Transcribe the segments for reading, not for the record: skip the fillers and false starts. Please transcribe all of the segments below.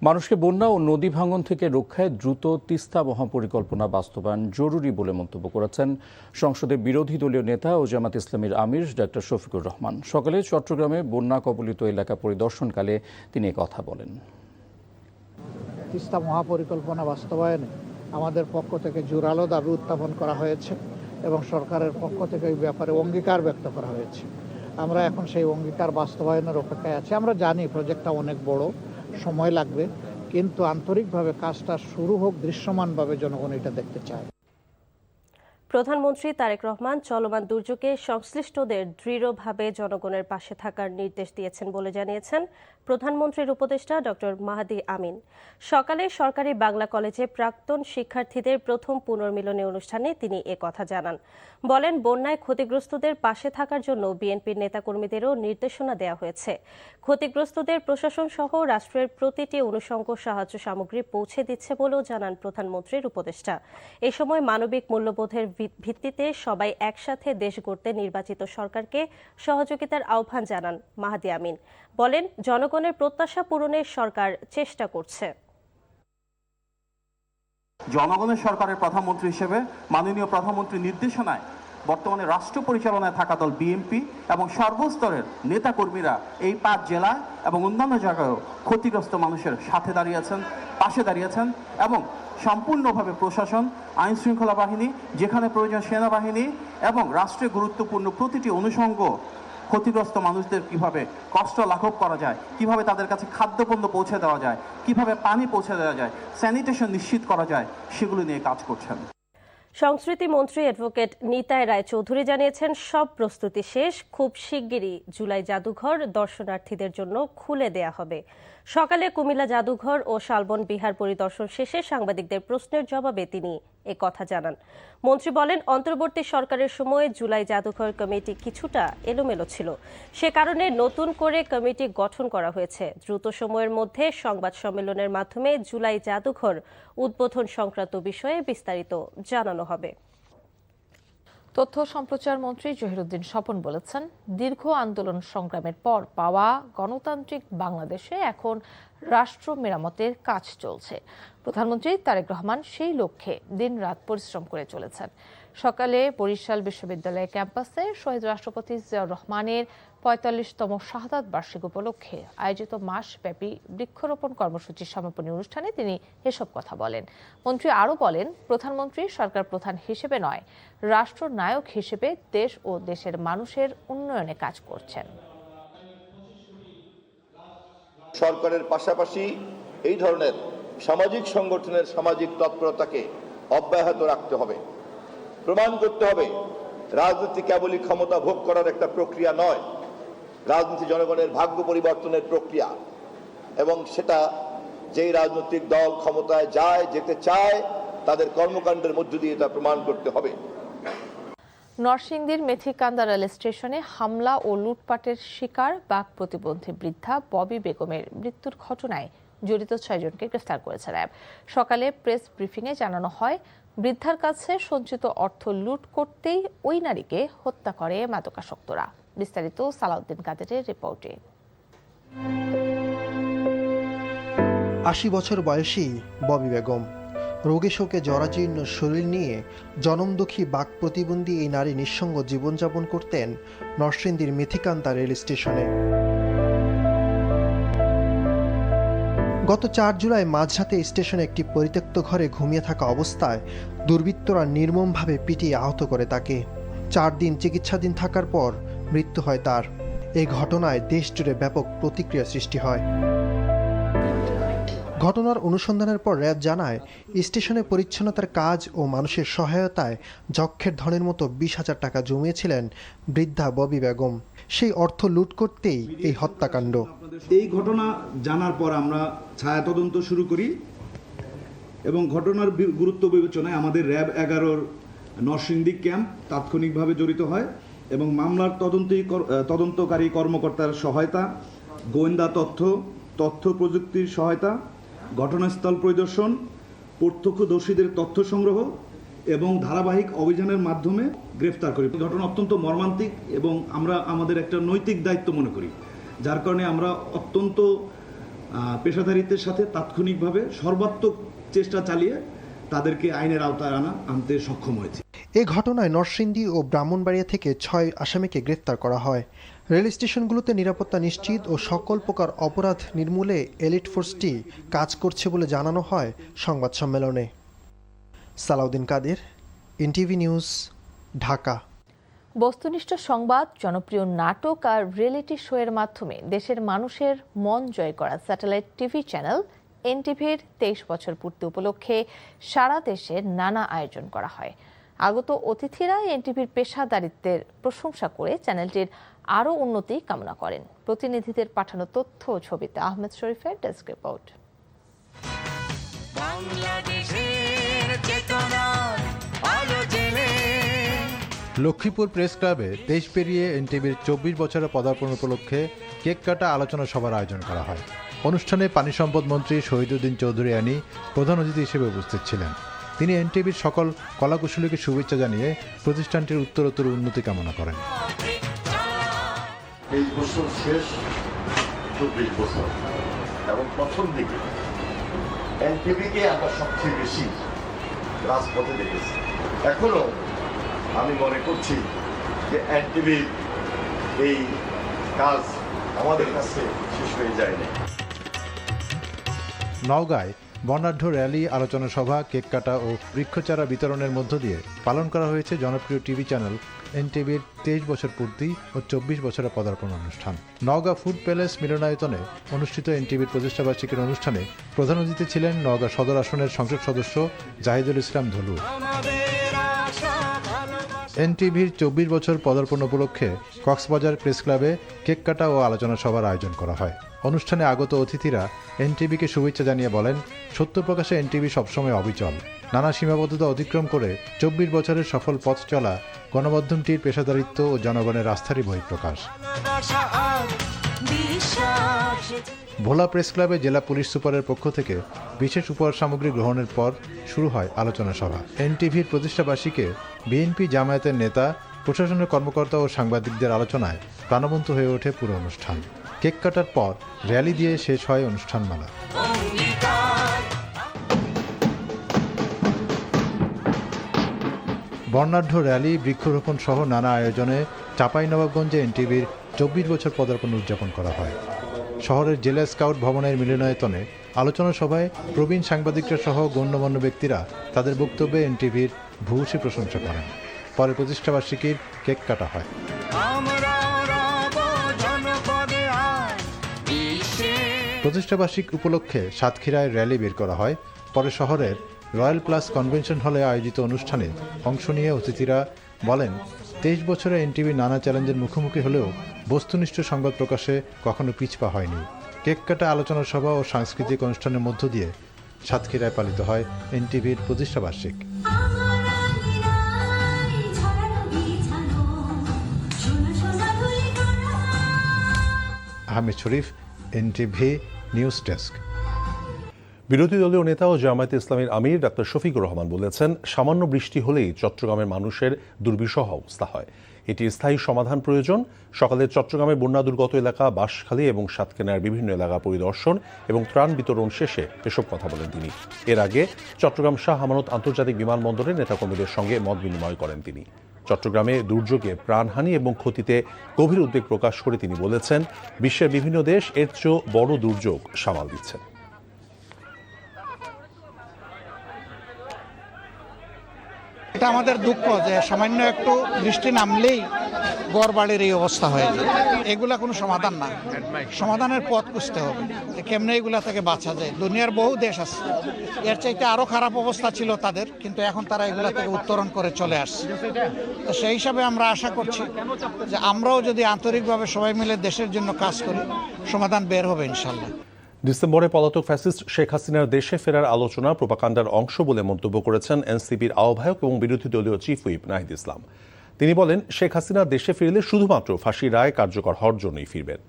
মানুষকে বন্যা ও নদী ভাঙন থেকে রক্ষায় দ্রুত তিস্তা মহাপরিকল্পনা বাস্তবায়ন জরুরি বলে মন্তব্য করেছেন সংসদের বিরোধী দলীয় নেতা ও জামাত ইসলামীর আমির ডক্টর শফিকুর রহমান। সকালে চট্টগ্রামে বন্যা কবলিত এলাকা পরিদর্শনকালে তিনি কথা বলেন। তিস্তা মহাপরিকল্পনা বাস্তবায়নে আমাদের পক্ষ থেকে জোরালো দাবি উত্থাপন করা হয়েছে এবং সরকারের পক্ষ থেকে এই ব্যাপারে অঙ্গীকার ব্যক্ত করা হয়েছে। আমরা এখন সেই অঙ্গীকার বাস্তবায়নের অপেক্ষায় আছি। আমরা জানি প্রজেক্টটা অনেক বড়, সময় লাগবে, কিন্তু আন্তরিকভাবে কাজটা শুরু হোক, দৃশ্যমানভাবে জনগণ এটা দেখতে চায়। প্রধানমন্ত্রী তারেক রহমান চলমান দুর্যোগে সংশ্লিষ্টদের দৃঢ়ভাবে জনগণের পাশে থাকার নির্দেশ দিয়েছেন বলে জানিয়েছেন প্রধানমন্ত্রীর উপদেষ্টা ডক্টর মাহাদি আমিন। সকালে সরকারি বাংলা কলেজে প্রাক্তন শিক্ষার্থীদের প্রথম পুনর্মিলনী অনুষ্ঠানে তিনি কথা জানান। বলেন, বন্যায় ক্ষতিগ্রস্তদের পাশে থাকার জন্য বিএনপির নেতাকর্মীদেরও নির্দেশনা দেওয়া হয়েছে। ক্ষতিগ্রস্তদের প্রশাসন সহ রাষ্ট্রের প্রতিটি অনুষঙ্গ সাহায্য সামগ্রী পৌঁছে দিচ্ছে বলেও জানান প্রধানমন্ত্রীর উপদেষ্টা। এ সময় মানবিক মূল্যবোধের ভিত্তিতে সবাই একসাথে দেশ গড়তে নির্বাচিত সরকারকে সহযোগিতার আহ্বান জানান মাহাদি আমিন। বলেন, জনগণের প্রত্যাশা পূরণে সরকার চেষ্টা করছে। জনগণের সরকারের প্রধানমন্ত্রী হিসেবে মাননীয় প্রধানমন্ত্রীর নির্দেশনায় বর্তমানে রাষ্ট্র পরিচালনায় থাকা দল বিএনপি এবং সর্বস্তরের নেতাকর্মীরা এই 5 জেলা এবং অন্যান্য জায়গায়ও ক্ষতিগ্রস্ত মানুষের সাথে দাঁড়িয়েছেন, পাশে দাঁড়িয়েছেন এবং সম্পূর্ণভাবে প্রশাসন, আইন শৃঙ্খলা বাহিনী, যেখানে প্রয়োজন সেনাবাহিনী এবং রাষ্ট্রের গুরুত্বপূর্ণ প্রতিটি অনুষঙ্গ ক্ষতিগ্রস্ত মানুষদের কিভাবে কষ্ট লাঘব করা যায়, কিভাবে তাদের কাছে খাদ্যপণ্য পৌঁছে দেওয়া যায়, কিভাবে পানি পৌঁছে দেওয়া যায়, স্যানিটেশন নিশ্চিত করা যায়, সেগুলো নিয়ে কাজ করছেন। সংস্কৃতি মন্ত্রী অ্যাডভোকেট নিতাই রায়চৌধুরী জানিয়েছেন, সব প্রস্তুতি শেষ, খুব শিগগিরই জুলাই জাদুঘর দর্শনার্থীদের জন্য খুলে দেয়া হবে। সকালে কুমিল্লা জাদুঘর ও শালবন বিহার পরিদর্শন শেষে সাংবাদিকদের প্রশ্নের জবাবে তিনি কথা জানান। মন্ত্রী বলেন, অন্তর্বর্তী সরকারের সময় জুলাই জাদুঘর কমিটি কিছুটা এলোমেলো ছিল, সে কারণে নতুন করে কমিটি গঠন করা হয়েছে। দ্রুত সময়ের মধ্যে সংবাদ সম্মেলনের মাধ্যমে জুলাই জাদুঘর উদ্বোধন সংক্রান্ত বিষয়ে বিস্তারিত জানানো হবে। তথ্য সম্প্রচার মন্ত্রী জহিরুদ্দিন স্বপন বলেছেন, দীর্ঘ আন্দোলন সংগ্রামের পর পাওয়া গণতান্ত্রিক বাংলাদেশে এখন রাষ্ট্র মেরামতের কাজ চলছে। প্রধানমন্ত্রী তারেক রহমান সেই লক্ষ্যে দিনরাত পরিশ্রম করে চলেছেন। সকালে বরিশাল বিশ্ববিদ্যালয় ক্যাম্পাসে শহীদ রাষ্ট্রপতি জিয়াউর রহমানের ৪৫তম শাহাদাত বার্ষিকী উপলক্ষে আয়োজিত মাসব্যাপী বৃক্ষরোপণ কর্মসূচির সমাপনী অনুষ্ঠানে তিনি এসব কথা বলেন। মন্ত্রী আরও বলেন, প্রধানমন্ত্রী সরকার প্রধান হিসেবে নয়, রাষ্ট্রনায়ক হিসেবে দেশ ও দেশের মানুষের উন্নয়নে কাজ করছেন। সরকারের পাশাপাশি এই ধরনের সামাজিক সংগঠনের সামাজিক তৎপরতাকে অব্যাহত রাখতে হবে। প্রমাণ করতে হবে রাজনীতি কেবলই ক্ষমতা ভোগ করার একটা প্রক্রিয়া নয়, রাজনীতি জনগণের ভাগ্য পরিবর্তনের প্রক্রিয়া, এবং সেটা যেই রাজনৈতিক দল ক্ষমতায় যেতে চায় তাদের কর্মকাণ্ডের মধ্য দিয়ে তা প্রমাণ করতে হবে। নরসিংদীর মেথিকান্দা রেল স্টেশনে হামলা ও লুটপাটের শিকার বাক প্রতিবন্ধী বৃদ্ধা ববি বেগমের মৃত্যুর ঘটনায় জড়িত 6 জনকে গ্রেফতার করেছে র্যাব। সকালে প্রেস ব্রিফিংয়ে জানানো হয়, বৃদ্ধার কাছে সঞ্চিত অর্থ লুট করতেই ওই নারীকে হত্যা করে মাদকাসক্তরা। বিস্তারিত সালাউদ্দিন কাদেরের রিপোর্টে। ৮০ বছর বয়সী ববি বেগম, রোগে শোকে জরাজীর্ণ শরীর নিয়ে জনমদুখী বাক প্রতিবন্ধী এই নারী নিঃসঙ্গ জীবনযাপন করতেন নরসিংদীর মেথিকান্দা রেল স্টেশনে। গত ৪ জুলাই মাঝরাতে স্টেশনে একটি পরিত্যক্ত ঘরে ঘুমিয়ে থাকা অবস্থায় দুর্বৃত্তরা নির্মমভাবে পিটিয়ে আহত করে তাকে। 4 দিন চিকিৎসাধীন থাকার পর মৃত্যু হয় তার। এই ঘটনায় দেশ জুড়ে ব্যাপক প্রতিক্রিয়া সৃষ্টি হয়। ঘটনার অনুসন্ধানের পর র্যাব জানায়, স্টেশনে পরিচ্ছন্নতার কাজ ও মানুষের সহায়তায় যক্ষের ধনের মতো ২০,০০০ টাকা জমিয়েছিলেন বৃদ্ধা ববি বেগম। সেই অর্থ লুট করতেই এই হত্যাকাণ্ড। এই ঘটনা জানার পর আমরা ছায়া তদন্ত শুরু করি এবং ঘটনার গুরুত্ব বিবেচনায় আমাদের র্যাব ১১-র নরসিংদী ক্যাম্প তাৎক্ষণিকভাবে জড়িত হয় এবং মামলার তদন্তকারী কর্মকর্তার সহায়তা, গোয়েন্দা তথ্য প্রযুক্তির সহায়তা, ঘটনাস্থল পরিদর্শন, প্রত্যক্ষদর্শীদের তথ্য সংগ্রহ এবং ধারাবাহিক অভিযানের মাধ্যমে গ্রেফতার করি। ঘটনা অত্যন্ত মর্মান্তিক এবং আমরা আমাদের একটা নৈতিক দায়িত্ব মনে করি, যার কারণে আমরা অত্যন্ত পেশাদারিত্বের সাথে তাৎক্ষণিকভাবে সর্বাত্মক চেষ্টা চালিয়ে তাদেরকে আইনের আওতায় আনতে সক্ষম হয়েছে। এ ঘটনায় নরসিংদী ও ব্রাহ্মণবাড়িয়া থেকে 6 আসামিকে গ্রেফতার করা হয়। রেল স্টেশনগুলোতে নিরাপত্তা নিশ্চিত ও সকল প্রকার অপরাধ নির্মূলে এলিট ফোর্সটি কাজ করছে বলে জানানো হয় সংবাদ সম্মেলনে। সালাউদ্দিন কাদের, এনটিভি নিউজ, ঢাকা। বস্তুনিষ্ঠ সংবাদ, জনপ্রিয় নাটক আর রিয়েলিটি শো এর মাধ্যমে দেশের মানুষের মন জয় করা স্যাটেলাইট টিভি চ্যানেল এনটিভির 23 বছর পূর্তি উপলক্ষে সারা দেশে নানা আয়োজন করা হয়। আগত অতিথিরা এনটিভির পেশাদারিত্বের প্রশংসা করে চ্যানেলটির আরও উন্নতি কামনা করেন। প্রতিনিধিদের পাঠানো তথ্য ও ছবিতে আহমেদ শরীফের ডেস্ক রিপোর্ট। লক্ষ্মীপুর প্রেস ক্লাবে 23 পেরিয়ে এনটিভির 24 বছরের পদার্পণ উপলক্ষে কেক কাটা আলোচনা সভার আয়োজন করা হয়। অনুষ্ঠানে পানি সম্পদ মন্ত্রী শহীদুদ্দিন চৌধুরী আনি প্রধান অতিথি হিসেবে উপস্থিত ছিলেন। তিনি এনটিভির সকল কলাকুশলীকে শুভেচ্ছা জানিয়ে প্রতিষ্ঠানটির উত্তরোত্তর উন্নতি কামনা করেন। এই বছর শেষ 24 বছর এবং প্রথম দিকে এনটিভিকে আমরা সবচেয়ে বেশি রাজপথে দেখেছি। এখনো আমি মনে করছি যে এনটিভির এই কাজ আমাদের কাছে শেষ হয়ে যায়নি। নওগাঁয় বর্ণাঢ্য র্যালি, আলোচনা সভা, কেক কাটা ও বৃক্ষচারা বিতরণের মধ্য দিয়ে পালন করা হয়েছে জনপ্রিয় টিভি চ্যানেল এনটিভির 23 বছর পূর্তি ও 24 বছরের পদার্পণ অনুষ্ঠান। নওগাঁ ফুড প্যালেস মিলনায়তনে অনুষ্ঠিত এনটিভির প্রতিষ্ঠাবার্ষিকীর অনুষ্ঠানে প্রধান অতিথি ছিলেন নওগাঁ সদর আসনের সংসদ সদস্য জাহিদুল ইসলাম ধলু। এনটিভির 24 বছর পদার্পণ উপলক্ষে কক্সবাজার প্রেস ক্লাবে কেক কাটা ও আলোচনা সভার আয়োজন করা হয়। অনুষ্ঠানে আগত অতিথিরা এনটিভিকে শুভেচ্ছা জানিয়ে বলেন, সত্য প্রকাশে এনটিভি সবসময় অবিচল। নানা সীমাবদ্ধতা অতিক্রম করে 24 বছরের সফল পথ চলা গণমাধ্যমটির পেশাদারিত্ব ও জনগণের আস্থারই বহিঃপ্রকাশ। ভোলা প্রেস ক্লাবে জেলা পুলিশ সুপারের পক্ষ থেকে বিশেষ উপহার সামগ্রী গ্রহণের পর শুরু হয় আলোচনা সভা। এনটিভির প্রতিষ্ঠাবার্ষিকীকে বিএনপি জামায়াতের নেতা, প্রশাসনের কর্মকর্তা ও সাংবাদিকদের আলোচনায় প্রাণবন্ত হয়ে ওঠে পুরো অনুষ্ঠান। কেক কাটার পর র্যালি দিয়ে শেষ হয় অনুষ্ঠানমালা। বর্ণাঢ্য র্যালি, বৃক্ষরোপণ সহ নানা আয়োজনে চাঁপাইনবাবগঞ্জে এনটিভির 24 বছর পদার্পণ উদযাপন করা হয়। শহরের জেলা স্কাউট ভবনের মিলনায়তনে আলোচনা সভায় প্রবীণ সাংবাদিকরা সহ গণ্যমান্য ব্যক্তিরা তাদের বক্তব্যে এনটিভির ভূয়সী প্রশংসা করেন। পরে প্রতিষ্ঠাবার্ষিকীর কেক কাটা হয়। প্রতিষ্ঠাবার্ষিক উপলক্ষে সাতক্ষীরায় র্যালি বের করা হয়। পরে শহরের রয়্যাল প্লাস কনভেনশন হলে আয়োজিত অনুষ্ঠানে অংশ নিয়ে অতিথিরা বলেন, 23 বছরে এনটিভি নানা চ্যালেঞ্জের মুখোমুখি হলেও বস্তুনিষ্ঠ সংবাদ প্রকাশে কখনো পিছপা হয়নি। কেক কাটা, আলোচনা সভা ও সাংস্কৃতিক অনুষ্ঠানের মধ্য দিয়ে সাতক্ষীরায় পালিত হয় এনটিভির প্রতিষ্ঠাবার্ষিক। আহমেদ শরীফ, এনটিভি নিউজ ডেস্ক। বিরোধী দলীয় নেতা ও জামায়াতে ইসলামীর আমির ডাক্তার শফিকুর রহমান বলেছেন, সামান্য বৃষ্টি হলেই চট্টগ্রামের মানুষের দুর্বিষহ অবস্থা হয়। এটি স্থায়ী সমাধান প্রয়োজন। সকালে চট্টগ্রামের বন্যা দুর্গত এলাকা বাঁশখালী এবং সাতক্ষীরার বিভিন্ন এলাকা পরিদর্শন এবং ত্রাণ বিতরণ শেষে এসব কথা বলেন তিনি। এর আগে চট্টগ্রাম শাহ আমানত আন্তর্জাতিক বিমানবন্দরে নেতাকর্মীদের সঙ্গে মত বিনিময় করেন তিনি। চট্টগ্রামে দুর্যোগে প্রাণহানি এবং ক্ষতিতে গভীর উদ্বেগ প্রকাশ করে তিনি বলেছেন, বিশ্বের বিভিন্ন দেশ এর চেয়েও বড় দুর্যোগ সামাল দিচ্ছেন। এটা আমাদের দুঃখ যে সামান্য একটু বৃষ্টি নামলেই গড়বাড়ির এই অবস্থা হয়ে যায়। এগুলা কোনো সমাধান না, সমাধানের পথ খুঁজতে হবে যে কেমনে এগুলা থেকে বাঁচা যায়। দুনিয়ার বহু দেশ আছে এর চাইতে আরও খারাপ অবস্থা ছিল তাদের, কিন্তু এখন তারা এগুলা থেকে উত্তরণ করে চলে আসছে। তো সেই হিসাবে আমরা আশা করছি যে আমরাও যদি আন্তরিকভাবে সবাই মিলে দেশের জন্য কাজ করি, সমাধান বের হবে ইনশাল্লাহ। ডিসেম্বরে পলাতক ফ্যাসিস্ট শেখ হাসিনার দেশে ফেরার আলোচনা প্রোপাগান্ডার অংশ বলে মন্তব্য করেছেন এনসিপির আহ্বায়ক এবং বিরোধী দলীয় চিফ হুইপ নাহিদ ইসলাম। তিনি বলেন, শেখ হাসিনা দেশে ফিরলে শুধুমাত্র ফাঁসির রায় কার্যকর হওয়ার জন্যই ফিরবেন।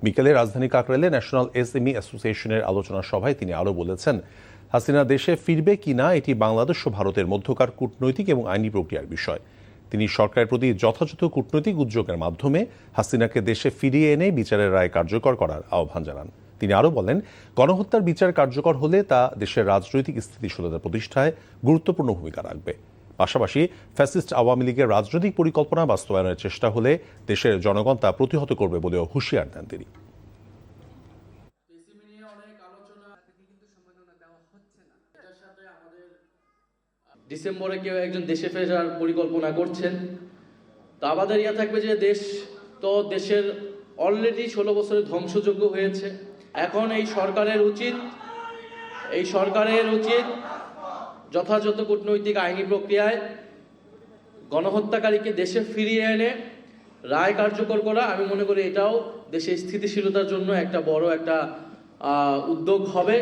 বিকেলে রাজধানী কাকরাইলে ন্যাশনাল এসএমই অ্যাসোসিয়েশনের আলোচনা সভায় তিনি আরও বলেছেন, হাসিনা দেশে ফিরবে কিনা এটি বাংলাদেশ ও ভারতের মধ্যকার কূটনৈতিক এবং আইনি প্রক্রিয়ার বিষয়। তিনি সরকারের প্রতি যথাযথ কূটনৈতিক উদ্যোগের মাধ্যমে হাসিনাকে দেশে ফিরিয়ে এনে বিচারের রায় কার্যকর করার আহ্বান জানান। তিনি আরও বলেন, গণহত্যার বিচার কার্যকর হলে তা দেশের রাজনৈতিক স্থিতিশীলতা প্রতিষ্ঠায় গুরুত্বপূর্ণ ভূমিকা রাখবে। পাশাপাশি ফ্যাসিস্ট আওয়ামী লীগের রাজনৈতিক পরিকল্পনা বাস্তবায়নের চেষ্টা হলে দেশের জনগণ তা প্রতিহত করবে বলেও হুঁশিয়ার দেন তিনি। ডিসেম্বরে কেউ একজন দেশে ফেরার পরিকল্পনা করছেন, তা আমাদের ইয়া থাকবে যে দেশ তো দেশের অলরেডি 16 বছরে ধ্বংসযোগ্য হয়েছে। এখন এই সরকারের উচিত যথাযথ কূটনৈতিক আইনি প্রক্রিয়ায় গণহত্যাকারীকে দেশে ফিরিয়ে এনে রায় কার্যকর করা। আমি মনে করি এটাও দেশের স্থিতিশীলতার জন্য একটা বড় একটা উদ্যোগ হবে।